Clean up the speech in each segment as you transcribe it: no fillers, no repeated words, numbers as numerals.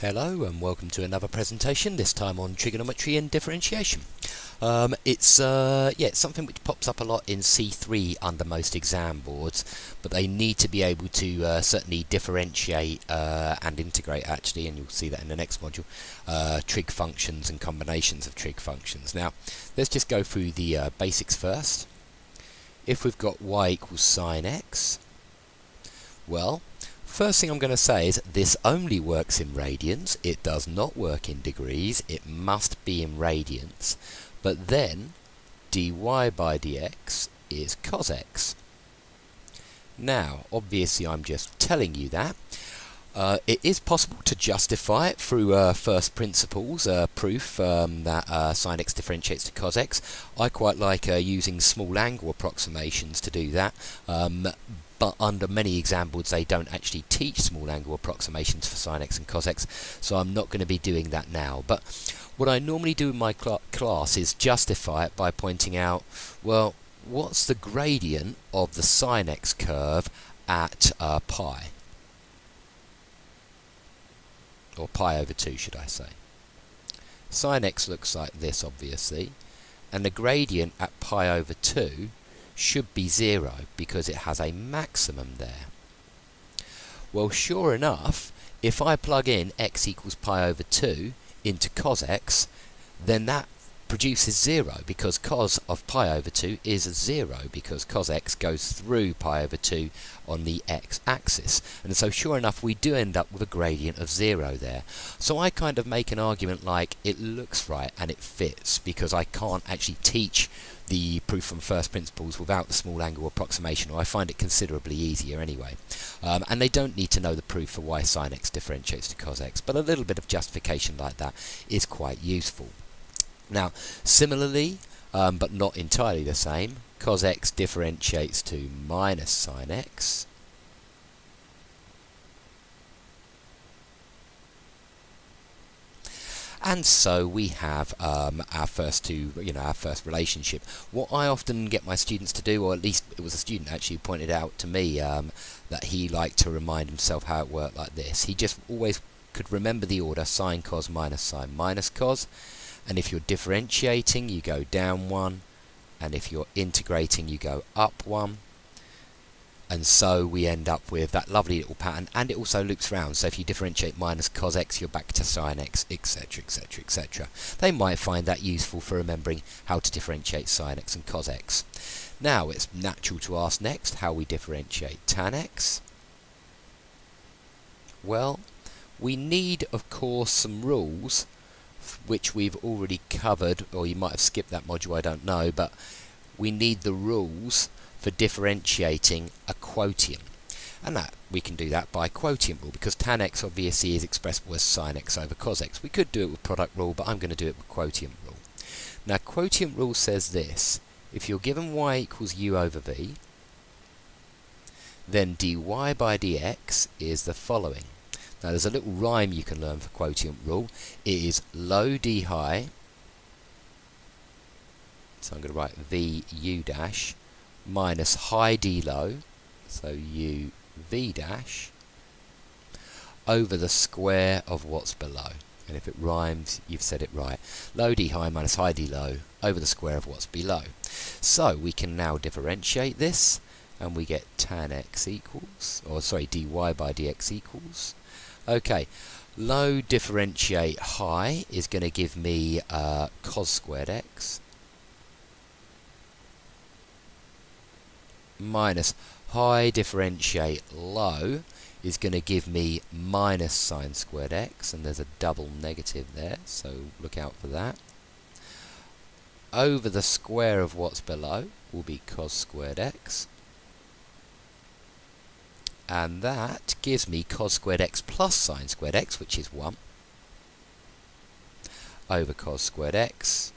Hello and welcome to another presentation, this time on trigonometry and differentiation. It's something which pops up a lot in C3 under most exam boards, but they need to be able to certainly differentiate and integrate actually, and you'll see that in the next module, trig functions and combinations of trig functions. Now, let's just go through the basics first. If we've got y equals sine x, well, first thing I'm going to say is this only works in radians. It does not work in degrees. It must be in radians. But then dy by dx is cos x. Now, obviously I'm just telling you that. It is possible to justify it through first principles proof that sine x differentiates to cos x. I quite like using small angle approximations to do that. But under many exam boards they don't actually teach small angle approximations for sine x and cos x, so I'm not going to be doing that now. But what I normally do in my class is justify it by pointing out, well, what's the gradient of the sine x curve at pi? Or pi over 2, should I say. Sine x looks like this, obviously, and the gradient at pi over 2 should be 0 because it has a maximum there. Well, sure enough, if I plug in x equals pi over 2 into cos x, then that produces 0 because cos of pi over 2 is 0 because cos x goes through pi over 2 on the x-axis. And so sure enough we do end up with a gradient of 0 there. So I kind of make an argument like it looks right and it fits because I can't actually teach the proof from first principles without the small angle approximation, or I find it considerably easier anyway. And they don't need to know the proof for why sine x differentiates to cos x, but a little bit of justification like that is quite useful. Now, similarly, but not entirely the same, cos x differentiates to minus sine x. And so we have our first relationship. What I often get my students to do, or at least it was a student actually who pointed out to me that he liked to remind himself how it worked like this. He just always could remember the order sine cos minus cos. And if you're differentiating, you go down 1, and if you're integrating, you go up 1. And so we end up with that lovely little pattern, and it also loops round. So if you differentiate minus cos x, you're back to sine x, etc, etc, etc. They might find that useful for remembering how to differentiate sine x and cos x. Now it's natural to ask next how we differentiate tan x. Well, we need, of course, some rules which we've already covered, or you might have skipped that module, I don't know, but we need the rules for differentiating a quotient. And that we can do that by quotient rule, because tan x obviously is expressible as sine x over cos x. We could do it with product rule, but I'm going to do it with quotient rule. Now, quotient rule says this: if you're given y equals u over v, then dy by dx is the following. Now there's a little rhyme you can learn for quotient rule. It is low d high, so I'm going to write v u dash, minus high d low, so u v dash, over the square of what's below. And if it rhymes, you've said it right. Low d high minus high d low over the square of what's below. So we can now differentiate this, and we get tan x equals, dy by dx equals. Okay, low differentiate high is going to give me cos squared x, minus high differentiate low is going to give me minus sine squared x, and there's a double negative there, so look out for that. Over the square of what's below will be cos squared x. And that gives me cos squared x plus sine squared x, which is 1, over cos squared x.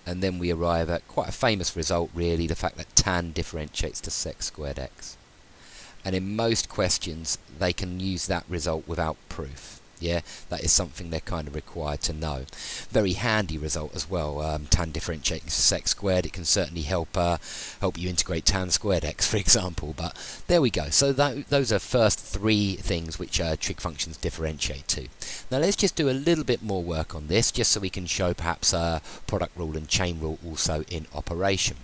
And then we arrive at quite a famous result, really, the fact that tan differentiates to sec squared x. And in most questions, they can use that result without proof. Yeah, that is something they're kind of required to know. Very handy result as well. Tan differentiating to sec squared. It can certainly help you integrate tan squared x, for example. But there we go. So those are first three things which trig functions differentiate to. Now let's just do a little bit more work on this, just so we can show perhaps product rule and chain rule also in operation.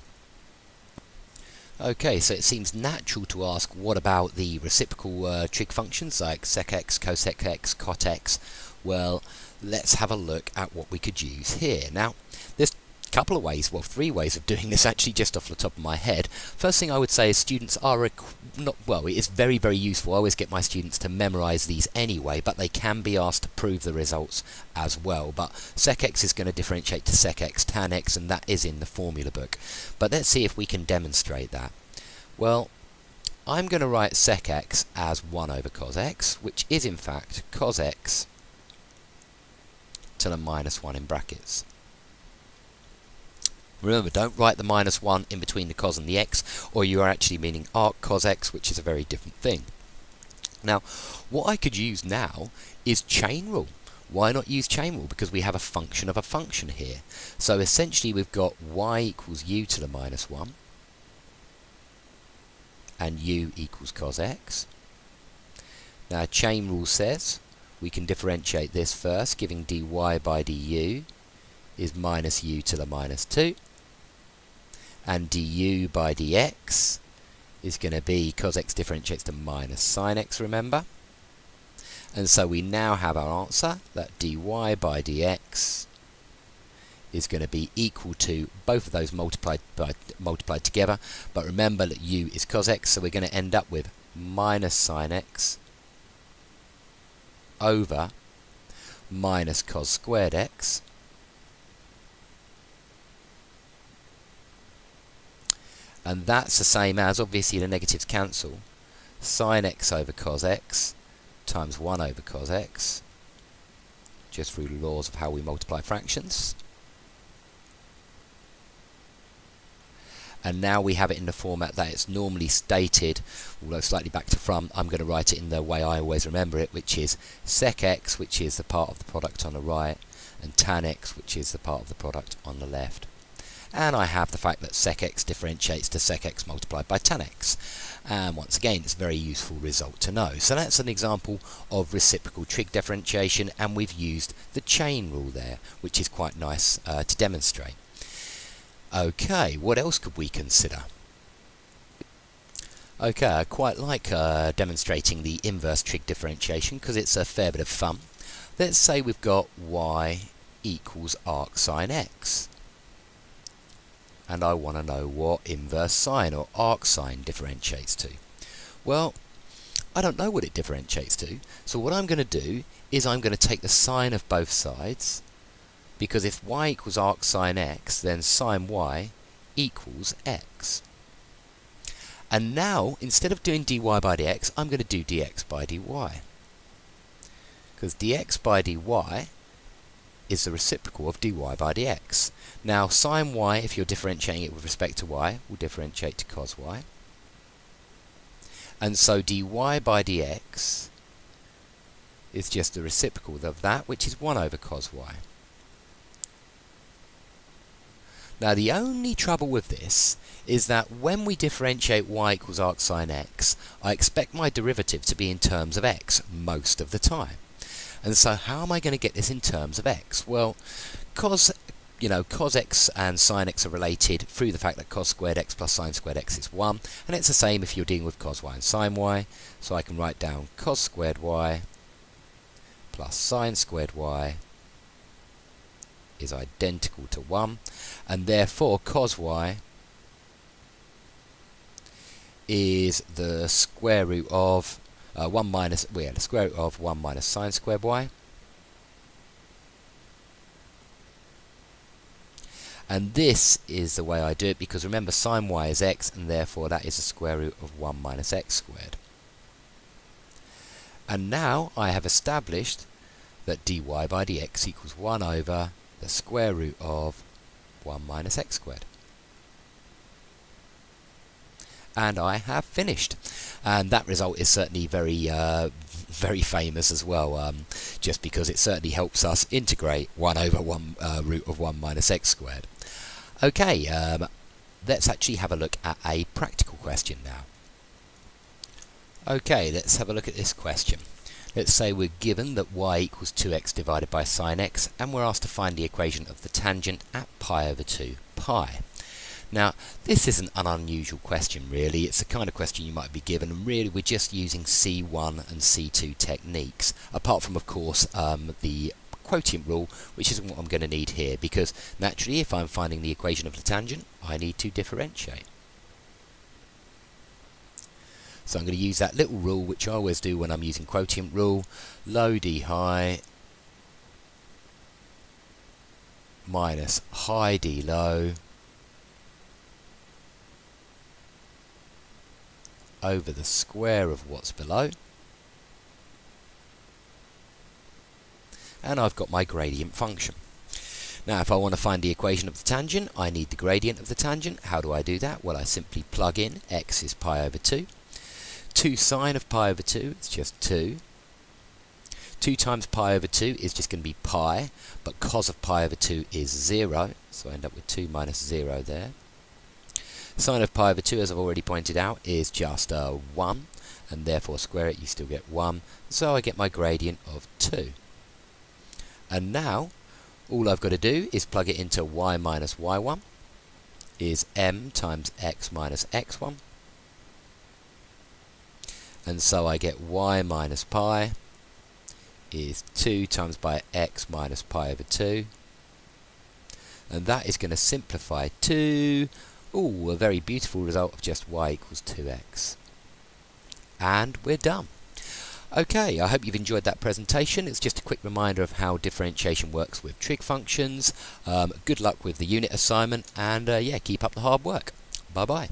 Okay, so it seems natural to ask, what about the reciprocal trig functions like sec x, cosec x, cot x? Well, let's have a look at what we could use here. Now, there's a couple of ways, well, three ways of doing this actually, just off the top of my head. First thing I would say is students are it is very, very useful. I always get my students to memorize these anyway, but they can be asked to prove the results as well. But sec x is going to differentiate to sec x tan x, and that is in the formula book. But let's see if we can demonstrate that. Well, I'm going to write sec x as 1 over cos x, which is in fact cos x to the minus 1 in brackets. Remember, don't write the minus 1 in between the cos and the x, or you are actually meaning arc cos x, which is a very different thing. Now, what I could use now is chain rule. Why not use chain rule? Because we have a function of a function here. So essentially we've got y equals u to the minus 1, and u equals cos x. Now chain rule says we can differentiate this first, giving dy by du is minus u to the minus 2, and du by dx is going to be cos x differentiates to minus sine x, remember? And so we now have our answer that dy by dx is going to be equal to both of those multiplied together, but remember that u is cos x, so we're going to end up with minus sine x over minus cos squared x and that's the same as, obviously the negatives cancel, sine x over cos x times 1 over cos x, just through the laws of how we multiply fractions. And now we have it in the format that it's normally stated, although slightly back to front. I'm going to write it in the way I always remember it, which is sec x, which is the part of the product on the right, and tan x, which is the part of the product on the left. And I have the fact that sec x differentiates to sec x multiplied by tan x. And once again, it's a very useful result to know. So that's an example of reciprocal trig differentiation, and we've used the chain rule there, which is quite nice to demonstrate. Okay, what else could we consider? Okay, I quite like demonstrating the inverse trig differentiation because it's a fair bit of fun. Let's say we've got y equals arc sine x. And I want to know what inverse sine or arc sine differentiates to. Well, I don't know what it differentiates to, so what I'm going to do is I'm going to take the sine of both sides, because if y equals arc sine x, then sine y equals x. And now, instead of doing dy by dx, I'm going to do dx by dy. Because dx by dy is the reciprocal of dy by dx. Now, sine y, if you're differentiating it with respect to y, will differentiate to cos y. And so dy by dx is just the reciprocal of that, which is 1 over cos y. Now, the only trouble with this is that when we differentiate y equals arc sine x, I expect my derivative to be in terms of x most of the time. And so how am I going to get this in terms of x? Well, cos x and sine x are related through the fact that cos squared x plus sine squared x is 1, and it's the same if you're dealing with cos y and sine y. So I can write down cos squared y plus sine squared y is identical to 1, and therefore cos y is the square root of the square root of 1 minus sine squared y. And this is the way I do it, because remember sine y is x, and therefore that is the square root of 1 minus x squared. And now I have established that dy by dx equals 1 over the square root of 1 minus x squared. and I have finished. And that result is certainly very very famous as well, just because it certainly helps us integrate 1 over 1 root of 1 minus x squared. Okay, let's actually have a look at a practical question now. Okay, let's have a look at this question. Let's say we're given that y equals 2x divided by sine x, and we're asked to find the equation of the tangent at pi over 2 pi. Now, this isn't an unusual question really. It's the kind of question you might be given, and really we're just using C1 and C2 techniques, apart from, of course, the quotient rule, which isn't what I'm going to need here, because naturally if I'm finding the equation of the tangent, I need to differentiate. So I'm going to use that little rule, which I always do when I'm using quotient rule, low d high minus high d low over the square of what's below, and I've got my gradient function. Now if I want to find the equation of the tangent, I need the gradient of the tangent. How do I do that? Well, I simply plug in x is pi over 2. 2 sine of pi over 2 is just 2. 2 times pi over 2 is just going to be pi, but cos of pi over 2 is 0, so I end up with 2 minus 0 there. Sine of pi over 2, as I've already pointed out, is just 1, and therefore square it, you still get 1, so I get my gradient of 2. And now, all I've got to do is plug it into y minus y1 is m times x minus x1, and so I get y minus pi is 2 times by x minus pi over 2, and that is going to simplify to a very beautiful result of just y equals 2x. And we're done. Okay, I hope you've enjoyed that presentation. It's just a quick reminder of how differentiation works with trig functions. Good luck with the unit assignment, and yeah, keep up the hard work. Bye bye.